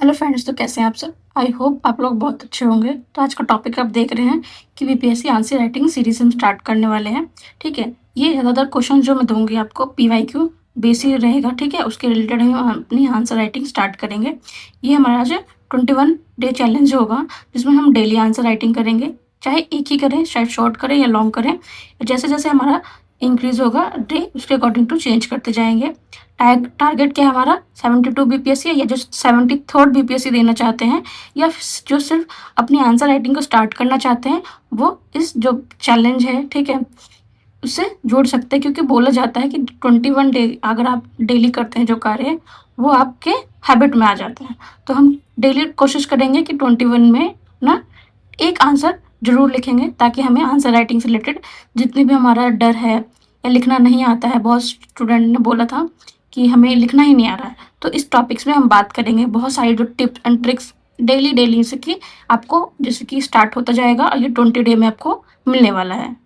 Hello friends, तो कैसे हैं आप सब। आई होप आप लोग बहुत अच्छे होंगे। तो आज का टॉपिक आप देख रहे हैं कि बीपीएससी आंसर राइटिंग सीरीज हम स्टार्ट करने वाले हैं। ठीक है, ये ज़्यादातर क्वेश्चन जो मैं दूंगी आपको पीवाईक्यू बेसिक रहेगा। ठीक है, उसके रिलेटेड हम अपनी आंसर राइटिंग स्टार्ट करेंगे। ये हमारा आज 21 डे चैलेंज होगा, जिसमें हम डेली आंसर राइटिंग करेंगे। चाहे एक ही करें, शायद शॉर्ट करें या लॉन्ग करें, जैसे जैसे हमारा इंक्रीज होगा डे उसके अकॉर्डिंग टू चेंज करते जाएंगे। टारगेट क्या है हमारा 72 बीपीएससी या जो 73rd बीपीएससी देना चाहते हैं, या जो सिर्फ अपनी आंसर राइटिंग को स्टार्ट करना चाहते हैं, वो इस जो चैलेंज है, ठीक है, उससे जोड़ सकते हैं। क्योंकि बोला जाता है कि 21 डे अगर आप डेली करते हैं जो कार्य, वो आपके हैबिट में आ जाता है। तो हम डेली कोशिश करेंगे कि 21 में ना एक आंसर जरूर लिखेंगे, ताकि हमें आंसर राइटिंग से रिलेटेड जितनी भी हमारा डर है या लिखना नहीं आता है, बहुत स्टूडेंट ने बोला था कि हमें लिखना ही नहीं आ रहा है, तो इस टॉपिक्स में हम बात करेंगे। बहुत सारी जो tips and tricks daily daily से कि आपको जैसे कि स्टार्ट होता जाएगा, और ये 20 डे में आपको मिलने वाला है।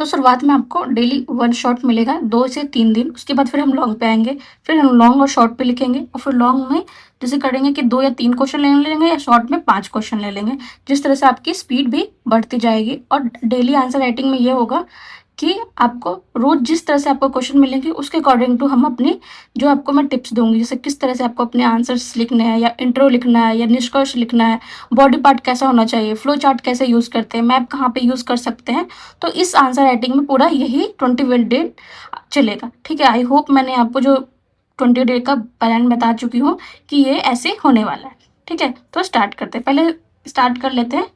तो शुरुआत में आपको डेली 1 शॉट मिलेगा 2 से 3 दिन। उसके बाद फिर हम लॉन्ग पे आएंगे, फिर हम लॉन्ग और शॉर्ट पे लिखेंगे, और फिर लॉन्ग में जैसे करेंगे कि 2 या 3 क्वेश्चन ले लेंगे, या शॉर्ट में 5 क्वेश्चन ले लेंगे। जिस तरह से आपकी स्पीड भी बढ़ती जाएगी। और डेली आंसर राइटिंग में ये होगा कि आपको रोज जिस तरह से आपको क्वेश्चन मिलेंगे, उसके अकॉर्डिंग टू हम अपनी जो आपको मैं टिप्स दूंगी, जैसे किस तरह से आपको अपने आंसर्स लिखने हैं, या इंट्रो लिखना है, या निष्कर्ष लिखना है, बॉडी पार्ट कैसा होना चाहिए, फ्लो चार्ट कैसे यूज करते हैं, मैप कहाँ पे यूज कर सकते हैं। तो इस आंसर राइटिंग में पूरा यही 21 डे चलेगा। ठीक है, आई होप मैंने आपको जो 20 डे का प्लान बता चुकी हूँ कि ये ऐसे होने वाला है। ठीक है, तो स्टार्ट करते हैं। पहले स्टार्ट कर लेते हैं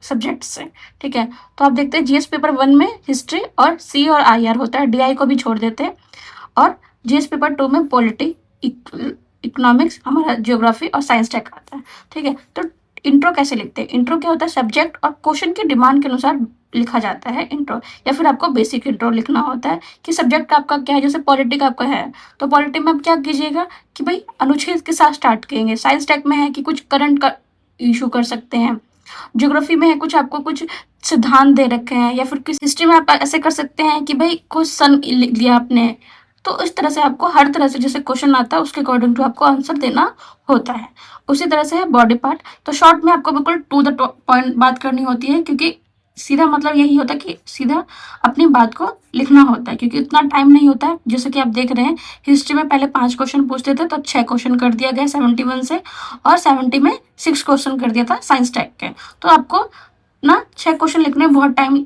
सब्जेक्ट से। ठीक है, तो आप देखते हैं जीएस पेपर 1 में हिस्ट्री और सी और आईआर होता है, डीआई को भी छोड़ देते हैं। और जीएस पेपर 2 में पॉलिटी, इकोनॉमिक्स, हमारा ज्योग्राफी और साइंस टेक आता है। ठीक है, तो इंट्रो कैसे लिखते हैं। इंट्रो क्या होता है, सब्जेक्ट और क्वेश्चन की डिमांड के अनुसार लिखा जाता है इंट्रो, या फिर आपको बेसिक इंट्रो लिखना होता है कि सब्जेक्ट आपका क्या है। जैसे पॉलिटी का आपका है, तो पॉलिटी में आप क्या कीजिएगा कि भाई अनुच्छेद के साथ स्टार्ट करेंगे। साइंस टेक में है कि कुछ करंट का इशू कर सकते हैं। ज्योग्राफी में है कुछ आपको कुछ सिद्धांत दे रखे हैं, या फिर किस हिस्ट्री में आप ऐसे कर सकते हैं कि भाई कुछ सन लिख लिया आपने। तो इस तरह से आपको हर तरह से जैसे क्वेश्चन आता है उसके अकॉर्डिंग टू आपको आंसर देना होता है। उसी तरह से है बॉडी पार्ट। तो शॉर्ट में आपको बिल्कुल टू द पॉइंट बात करनी होती है, क्योंकि सीधा मतलब यही होता है कि सीधा अपनी बात को लिखना होता है, क्योंकि उतना टाइम नहीं होता है। जैसे कि आप देख रहे हैं हिस्ट्री में पहले 5 क्वेश्चन पूछते थे, तो 6 क्वेश्चन कर दिया गया 71 से, और 70 में 6 क्वेश्चन कर दिया था साइंस टेक के। तो आपको ना 6 क्वेश्चन लिखने में बहुत टाइम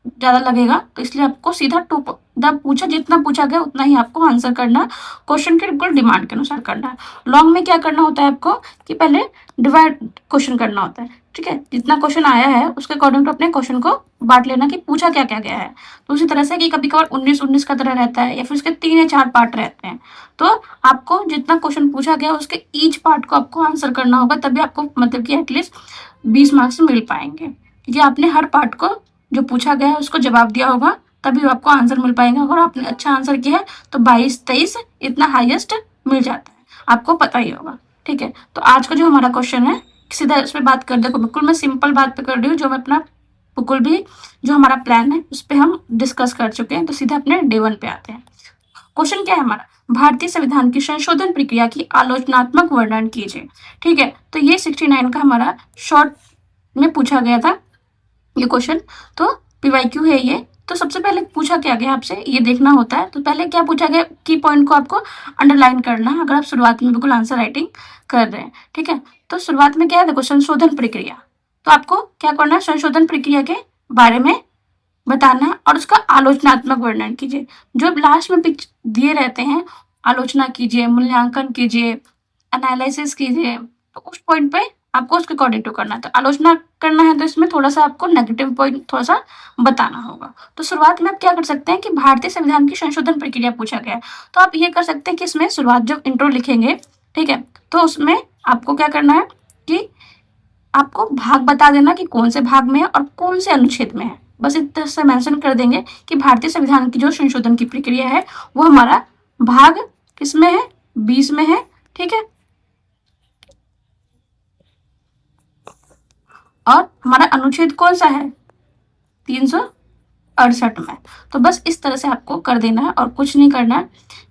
ज़्यादा लगेगा, तो इसलिए आपको सीधा टू पूछा जितना पूछा गया उतना ही आपको आंसर करना है, क्वेश्चन के बिल्कुल डिमांड के अनुसार करना है। लॉन्ग में क्या करना होता है आपको कि पहले डिवाइड क्वेश्चन करना होता है। ठीक है, जितना क्वेश्चन आया है उसके अकॉर्डिंग टू अपने क्वेश्चन को बांट लेना कि पूछा क्या क्या गया है। तो उसी तरह से कि कभी कभार 19-19 का तरह रहता है, या फिर उसके 3 या 4 पार्ट रहते हैं। तो आपको जितना क्वेश्चन पूछा गया उसके ईच पार्ट को आपको आंसर करना होगा, तभी आपको मतलब कि एटलीस्ट 20 मार्क्स मिल पाएंगे। क्योंकि आपने हर पार्ट को जो पूछा गया है उसको जवाब दिया होगा, तभी आपको आंसर मिल पाएगा। अगर आपने अच्छा आंसर किया है तो 22-23 इतना हाईएस्ट मिल जाता है, आपको पता ही होगा। ठीक है, तो आज का जो हमारा क्वेश्चन है सीधा इस पर बात कर देखो, बिल्कुल मैं सिंपल बात पे कर रही हूँ, जो मैं अपना बिल्कुल भी जो हमारा प्लान है उस पर हम डिस्कस कर चुके हैं। तो सीधा अपने डे 1 पे आते हैं। क्वेश्चन क्या है हमारा, भारतीय संविधान की संशोधन प्रक्रिया की आलोचनात्मक वर्णन कीजिए। ठीक है, तो ये 69 का हमारा शॉर्ट में पूछा गया था ये क्वेश्चन। तो पीवाईक्यू है ये। तो सबसे पहले पूछा क्या गया आपसे ये देखना होता है। तो पहले क्या पूछा गया, की पॉइंट को आपको अंडरलाइन करना है अगर आप शुरुआत में बिल्कुल आंसर राइटिंग कर रहे हैं। ठीक है, तो शुरुआत में क्या है, देखो संशोधन प्रक्रिया। तो आपको क्या करना है, संशोधन प्रक्रिया के बारे में बताना है और उसका आलोचनात्मक वर्णन कीजिए। जो लास्ट में दिए रहते हैं, आलोचना कीजिए, मूल्यांकन कीजिए, एनालिसिस कीजिए, तो उस पॉइंट पे आपको उसके अकॉर्डिंग टू करना है। तो आलोचना करना है तो इसमें थोड़ा सा आपको नेगेटिव पॉइंट थोड़ा सा बताना होगा। तो शुरुआत में आप क्या कर सकते हैं कि भारतीय संविधान की संशोधन प्रक्रिया पूछा गया है, तो आप ये कर सकते हैं कि इसमें शुरुआत जब इंट्रो लिखेंगे, ठीक है, तो उसमें आपको क्या करना है कि आपको भाग बता देना कि कौन से भाग में है और कौन से अनुच्छेद में है। बस इस तरह से मेंशन कर देंगे कि भारतीय संविधान की जो संशोधन की प्रक्रिया है वो हमारा भाग किसमें है, 20 में है। ठीक है, और हमारा अनुच्छेद कौन सा है, 368 में। तो बस इस तरह से आपको कर देना है और कुछ नहीं करना है।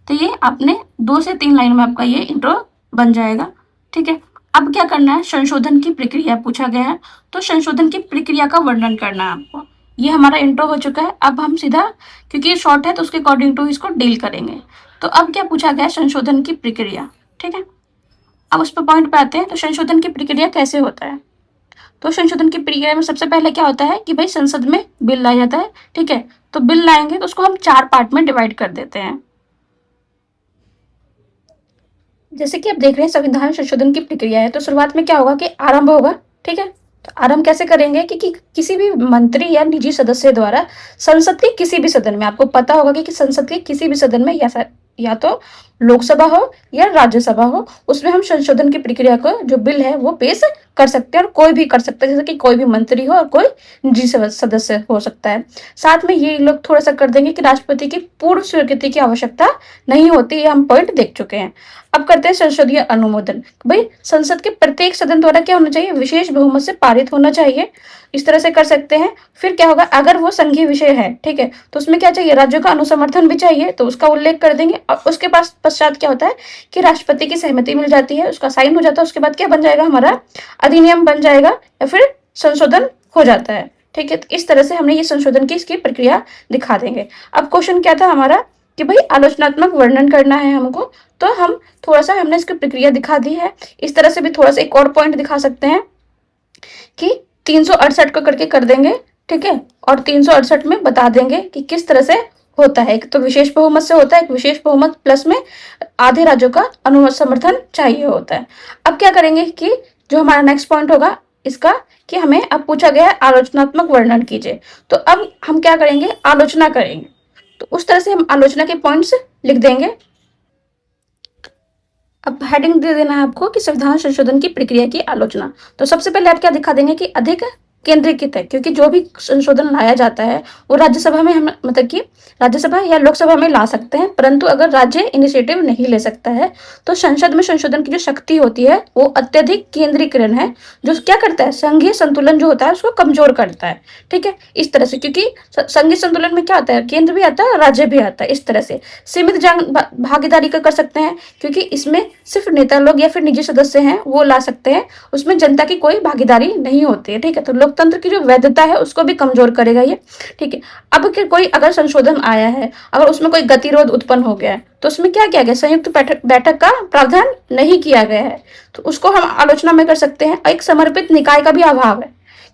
तो ये आपने 2 से 3 लाइन में आपका ये इंट्रो बन जाएगा। ठीक है। अब क्या करना है, संशोधन की प्रक्रिया पूछा गया है, तो संशोधन की प्रक्रिया का वर्णन करना है आपको। ये हमारा इंट्रो हो चुका है। अब हम सीधा, क्योंकि ये शॉर्ट है तो उसके अकॉर्डिंग टू इसको डील करेंगे। तो अब क्या पूछा गया है, संशोधन की प्रक्रिया। ठीक है, अब उस पर पॉइंट पे आते हैं। तो संशोधन की प्रक्रिया कैसे होता है, तो संशोधन की प्रक्रिया में सबसे पहले क्या होता है कि भाई संसद में बिल लाया जाता है। ठीक है, तो बिल लाएंगे तो उसको हम 4 पार्ट में डिवाइड कर देते हैं। जैसे कि आप देख रहे हैं संविधान संशोधन की प्रक्रिया है, तो शुरुआत में क्या होगा कि आरंभ होगा। ठीक है, तो आरंभ कैसे करेंगे कि किसी भी मंत्री या निजी सदस्य द्वारा संसद के किसी भी सदन में, आपको पता होगा कि संसद के किसी भी सदन में या तो लोकसभा हो या राज्यसभा हो, उसमें हम संशोधन की प्रक्रिया को जो बिल है वो पेश कर सकते हैं, और कोई भी कर सकता है, जैसे कि कोई भी मंत्री हो और कोई निजी सदस्य हो सकता है। साथ में ये लोग थोड़ा सा कर देंगे कि राष्ट्रपति की पूर्व स्वीकृति की आवश्यकता नहीं होती, ये हम पॉइंट देख चुके हैं। अब करते हैं संसदीय अनुमोदन। भाई संसद के प्रत्येक सदन द्वारा क्या होना चाहिए, विशेष बहुमत से पारित होना चाहिए। इस तरह से कर सकते हैं। फिर क्या होगा, अगर वो संघीय विषय है, ठीक है, तो उसमें क्या चाहिए, राज्यों का अनुसमर्थन भी चाहिए, तो उसका उल्लेख कर देंगे। और उसके पास पश्चात क्या होता है कि राष्ट्रपति की सहमति मिल जाती है, उसका साइन हो जाता है। उसके बाद क्या बन जाएगा, हमारा अधिनियम बन जाएगा या फिर संशोधन हो जाता है। ठीक है, तो इस तरह से हमने ये संशोधन की इसकी प्रक्रिया दिखा देंगे। अब क्वेश्चन क्या था हमारा कि भाई आलोचनात्मक वर्णन करना है हमको, तो हम थोड़ा सा हमने इसकी प्रक्रिया दिखा दी है। इस तरह से भी थोड़ा सा एक और पॉइंट दिखा सकते हैं कि 368 को करके कर देंगे। ठीक है, और 368 में बता देंगे कि किस तरह से होता है। एक तो विशेष बहुमत से होता है, एक विशेष बहुमत प्लस में आधे राज्यों का अनुमत समर्थन चाहिए होता है। अब क्या करेंगे कि जो हमारा नेक्स्ट पॉइंट होगा इसका, कि हमें अब पूछा गया है आलोचनात्मक वर्णन कीजिए। तो अब हम क्या करेंगे, आलोचना करेंगे। तो उस तरह से हम आलोचना के पॉइंट्स लिख देंगे। अब हेडिंग दे देना है आपको कि संविधान संशोधन की प्रक्रिया की आलोचना। तो सबसे पहले आप क्या दिखा देंगे कि अधिक केंद्रीकृत है, क्योंकि जो भी संशोधन लाया जाता है वो राज्यसभा में हम मतलब कि राज्यसभा या लोकसभा में ला सकते हैं, परंतु अगर राज्य इनिशिएटिव नहीं ले सकता है तो संसद में संशोधन की जो शक्ति होती है वो अत्यधिक केंद्रीकरण है, जो क्या करता है, संघीय संतुलन जो होता है उसको कमजोर करता है। ठीक है, इस तरह से, क्योंकि संघीय संतुलन में क्या आता है, केंद्र भी आता है राज्य भी आता है। इस तरह से सीमित भागीदारी का कर सकते हैं, क्योंकि इसमें सिर्फ नेता लोग या फिर निजी सदस्य हैं वो ला सकते हैं, उसमें जनता की कोई भागीदारी नहीं होती है। ठीक है, तो लोकतंत्र की जो वैधता है उसको भी कमजोर करेगा ये। ठीक है, अब कोई अगर संशोधन आया है, अगर उसमें कोई गतिरोध उत्पन्न हो गया है, तो उसमें क्या किया गया, संयुक्त बैठक का प्रावधान नहीं किया गया है, तो उसको हम आलोचना में कर सकते हैं। एक समर्पित निकाय का भी अभाव है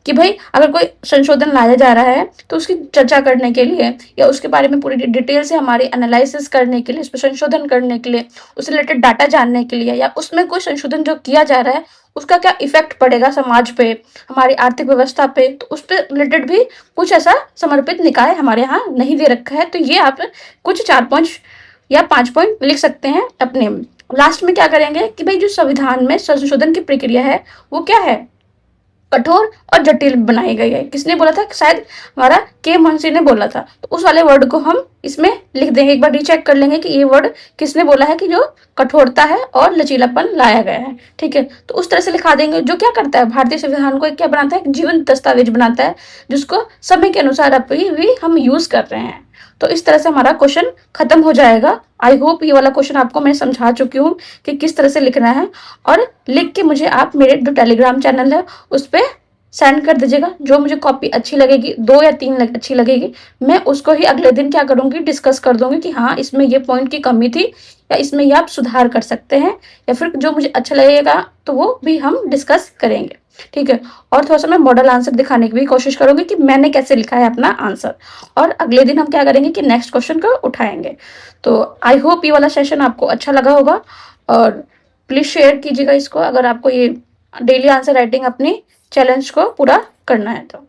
कि भाई अगर कोई संशोधन लाया जा रहा है तो उसकी चर्चा करने के लिए या उसके बारे में पूरी डिटेल से हमारी एनालिसिस करने के लिए, उस पर संशोधन करने के लिए, उससे रिलेटेड डाटा जानने के लिए, या उसमें कोई संशोधन जो किया जा रहा है उसका क्या इफेक्ट पड़ेगा समाज पे, हमारी आर्थिक व्यवस्था पे, तो उस पर रिलेटेड भी कुछ ऐसा समर्पित निकाय हमारे यहाँ नहीं दे रखा है। तो ये आप कुछ 4 पॉइंट या 5 पॉइंट लिख सकते हैं अपने। लास्ट में क्या करेंगे कि भाई जो संविधान में संशोधन की प्रक्रिया है वो क्या है, कठोर और जटिल बनाई गई है। किसने बोला था, शायद हमारा के मुंशी ने बोला था। तो उस वाले वर्ड को हम इसमें लिख देंगे। एक बार रीचेक कर लेंगे कि ये वर्ड किसने बोला है कि जो कठोरता है और लचीलापन लाया गया है। ठीक है, तो उस तरह से लिखा देंगे। जो क्या करता है, भारतीय संविधान को एक क्या बनाता है, एक जीवंत दस्तावेज बनाता है, जिसको समय के अनुसार अभी भी हम यूज कर रहे हैं। तो इस तरह से हमारा क्वेश्चन खत्म हो जाएगा। आई होप ये वाला क्वेश्चन आपको मैं समझा चुकी हूँ कि किस तरह से लिखना है, और लिख के मुझे आप मेरे जो टेलीग्राम चैनल है उस पर सेंड कर दीजिएगा। जो मुझे कॉपी अच्छी लगेगी, 2 या 3 अच्छी लगेगी, मैं उसको ही अगले दिन क्या करूंगी, डिस्कस कर दूंगी कि हाँ इसमें ये पॉइंट की कमी थी या इसमें ये आप सुधार कर सकते हैं, या फिर जो मुझे अच्छा लगेगा तो वो भी हम डिस्कस करेंगे। ठीक है, और थोड़ा सा मैं मॉडल आंसर दिखाने की भी कोशिश करूंगी कि मैंने कैसे लिखा है अपना आंसर, और अगले दिन हम क्या करेंगे कि नेक्स्ट क्वेश्चन को उठाएंगे। तो आई होप ये वाला सेशन आपको अच्छा लगा होगा, और प्लीज शेयर कीजिएगा इसको अगर आपको ये डेली आंसर राइटिंग अपनी चैलेंज को पूरा करना है तो।